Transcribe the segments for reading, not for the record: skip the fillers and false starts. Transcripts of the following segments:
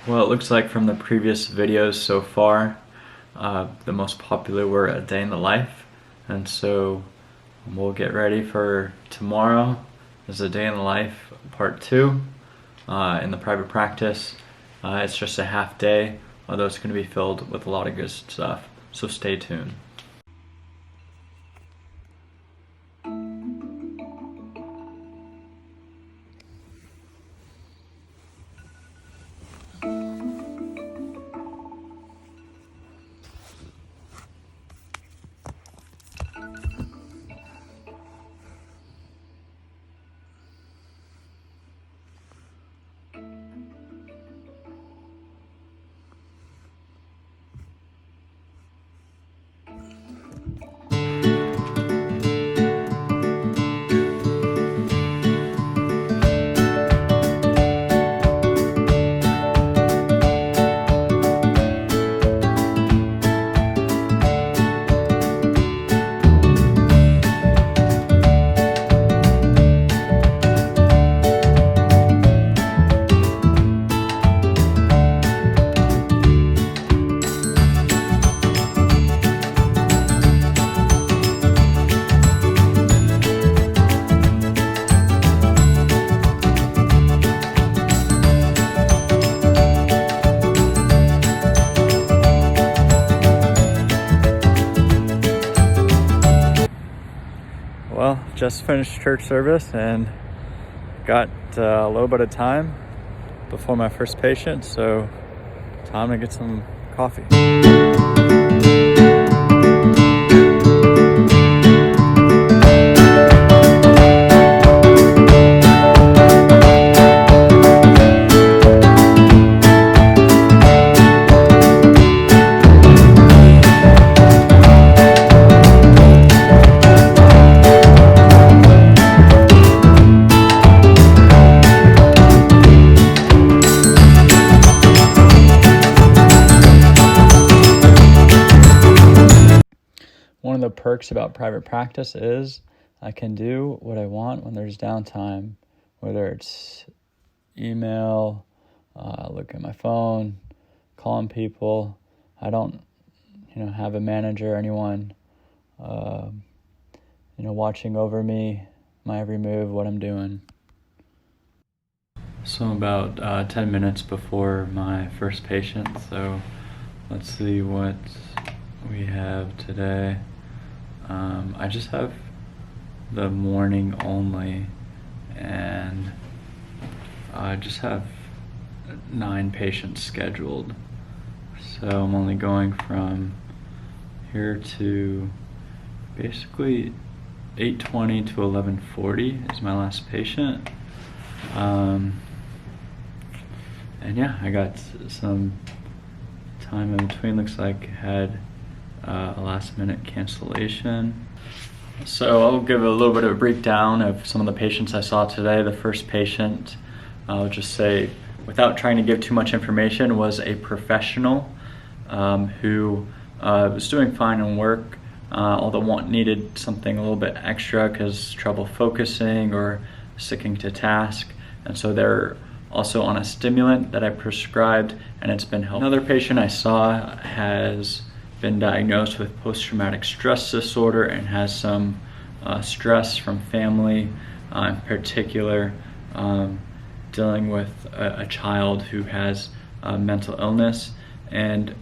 Well, it looks like from the previous videos so far, the most popular were a day in the life, and so we'll get ready for tomorrow. Is a day in the life part 2 in the private practice. It's just a half day, although it's going to be filled with a lot of good stuff, so stay tuned. Well, just finished church service and got a little bit of time before my first patient, so time to get some coffee. One of the perks about private practice is I can do what I want when there's downtime, whether it's email, look at my phone, calling people. I don't, have a manager or anyone, watching over me, my every move, what I'm doing. So I'm about 10 minutes before my first patient, so let's see what we have today. I just have the morning only, and I just have 9 patients scheduled. So I'm only going from here to basically 8:20 to 11:40 is my last patient. And yeah, I got some time in between. Looks like I had a last minute cancellation. So I'll give a little bit of a breakdown of some of the patients I saw today. The first patient, I'll just say, without trying to give too much information, was a professional who was doing fine in work, although needed something a little bit extra because trouble focusing or sticking to task. And so they're also on a stimulant that I prescribed, and it's been helpful. Another patient I saw has been diagnosed with post-traumatic stress disorder and has some stress from family, in particular dealing with a child who has mental illness. And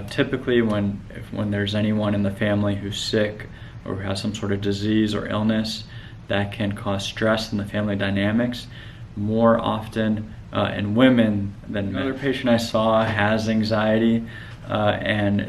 typically when there's anyone in the family who's sick or who has some sort of disease or illness, that can cause stress in the family dynamics, more often in women than men. Another patient I saw has anxiety, and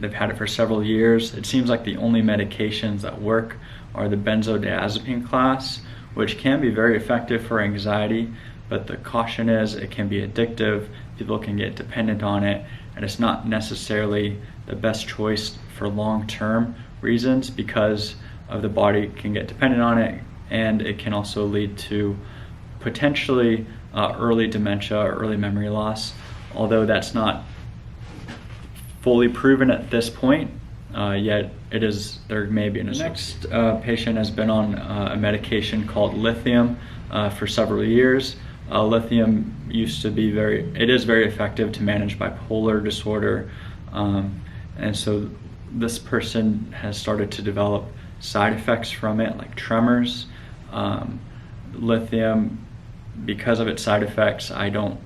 they've had it for several years. It seems like the only medications that work are the benzodiazepine class, which can be very effective for anxiety, but the caution is it can be addictive, people can get dependent on it, and it's not necessarily the best choice for long-term reasons because of the body can get dependent on it, and it can also lead to potentially early dementia or early memory loss, although that's not fully proven at this point, yet there may be. The next patient has been on a medication called lithium for several years. lithium used to be it is very effective to manage bipolar disorder, and so this person has started to develop side effects from it, like tremors. Lithium, because of its side effects, I don't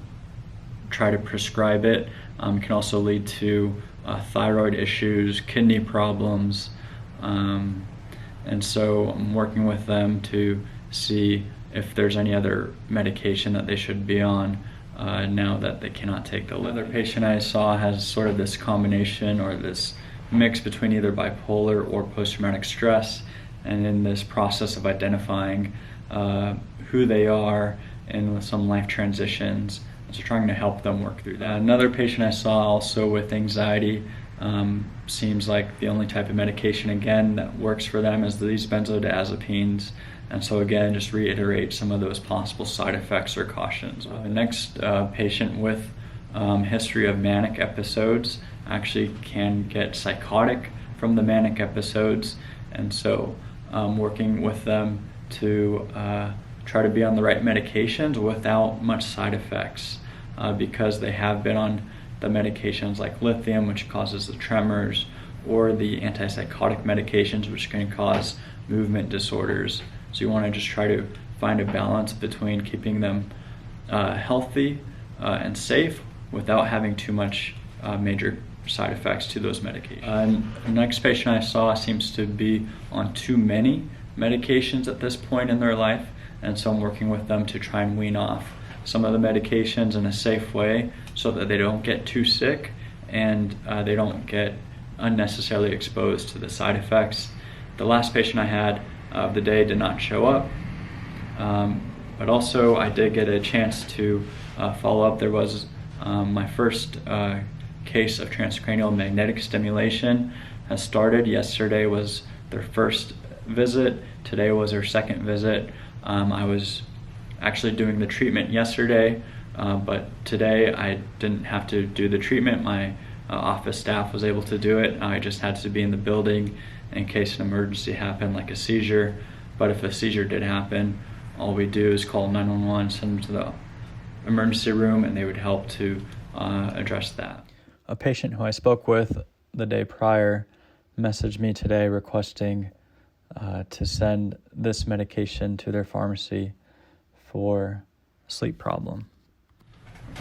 try to prescribe it. It can also lead to thyroid issues, kidney problems, and so I'm working with them to see if there's any other medication that they should be on now that they cannot take the lithium. Another patient I saw has sort of this combination or this mix between either bipolar or post-traumatic stress, and in this process of identifying who they are and with some life transitions, so trying to help them work through that. Another patient I saw also with anxiety, seems like the only type of medication again that works for them is these benzodiazepines, and so again just reiterate some of those possible side effects or cautions. The next patient with history of manic episodes actually can get psychotic from the manic episodes, and so working with them to try to be on the right medications without much side effects, because they have been on the medications like lithium, which causes the tremors, or the antipsychotic medications, which can cause movement disorders. So you want to just try to find a balance between keeping them healthy and safe without having too much major side effects to those medications. The next patient I saw seems to be on too many medications at this point in their life, and so I'm working with them to try and wean off some of the medications in a safe way so that they don't get too sick and they don't get unnecessarily exposed to the side effects. The last patient I had of the day did not show up, but also I did get a chance to follow up. There was my first case of transcranial magnetic stimulation has started. Yesterday was their first visit. Today was their second visit. I was actually doing the treatment yesterday, but today I didn't have to do the treatment. My office staff was able to do it. I just had to be in the building in case an emergency happened, like a seizure. But if a seizure did happen, all we do is call 911, send them to the emergency room, and they would help to address that. A patient who I spoke with the day prior messaged me today requesting to send this medication to their pharmacy for a sleep problem.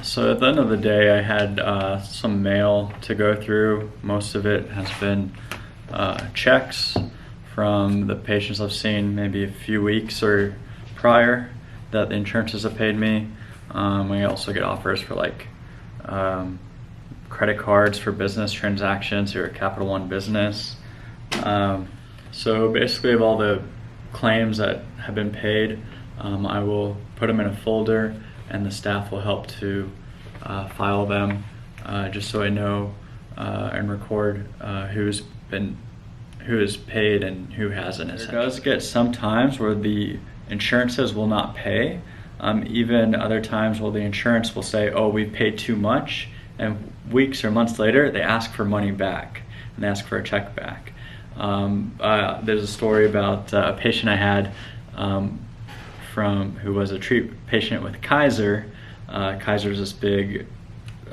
So at the end of the day, I had some mail to go through. Most of it has been checks from the patients I've seen maybe a few weeks or prior that the insurances have paid me. We also get offers for like credit cards for business transactions here at Capital One Business. So basically of all the claims that have been paid, I will put them in a folder and the staff will help to file them just so I know and record who is paid and who hasn't. It does get some times where the insurances will not pay. Even other times where the insurance will say, oh, we've paid too much, and weeks or months later they ask for money back and they ask for a check back. There's a story about a patient I had who was a patient with Kaiser. Kaiser is this big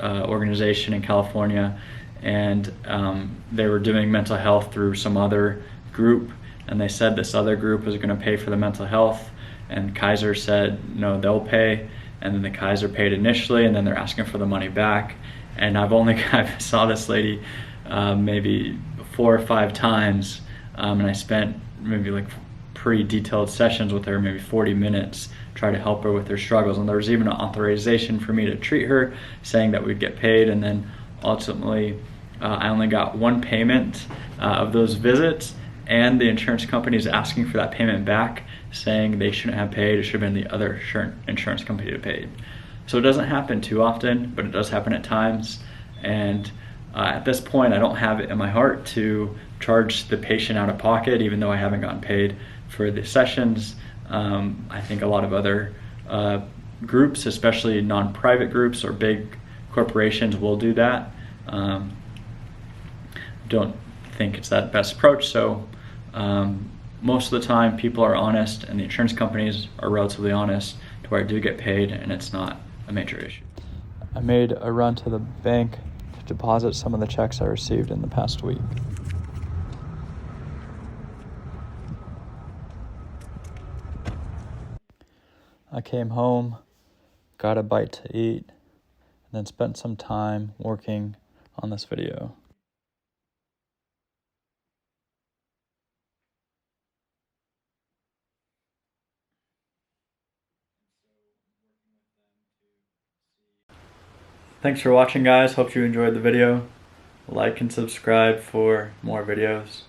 organization in California, and they were doing mental health through some other group, and they said this other group was going to pay for the mental health, and Kaiser said no, they'll pay, and then the Kaiser paid initially, and then they're asking for the money back. And I saw this lady maybe 4 or 5 times, and I spent maybe like pretty detailed sessions with her, maybe 40 minutes, try to help her with her struggles. And there was even an authorization for me to treat her, saying that we'd get paid. And then ultimately I only got one payment of those visits, and the insurance company is asking for that payment back, saying they shouldn't have paid, it should have been the other insurance company that paid. So it doesn't happen too often, but it does happen at times. And at this point, I don't have it in my heart to charge the patient out of pocket, even though I haven't gotten paid for the sessions. I think a lot of other groups, especially non-private groups or big corporations, will do that. Don't think it's that best approach. So most of the time, people are honest, and the insurance companies are relatively honest to to where I do get paid and it's not a major issue. I made a run to the bank to deposit some of the checks I received in the past week. I came home, got a bite to eat, and then spent some time working on this video. Thanks for watching, guys. Hope you enjoyed the video. Like and subscribe for more videos.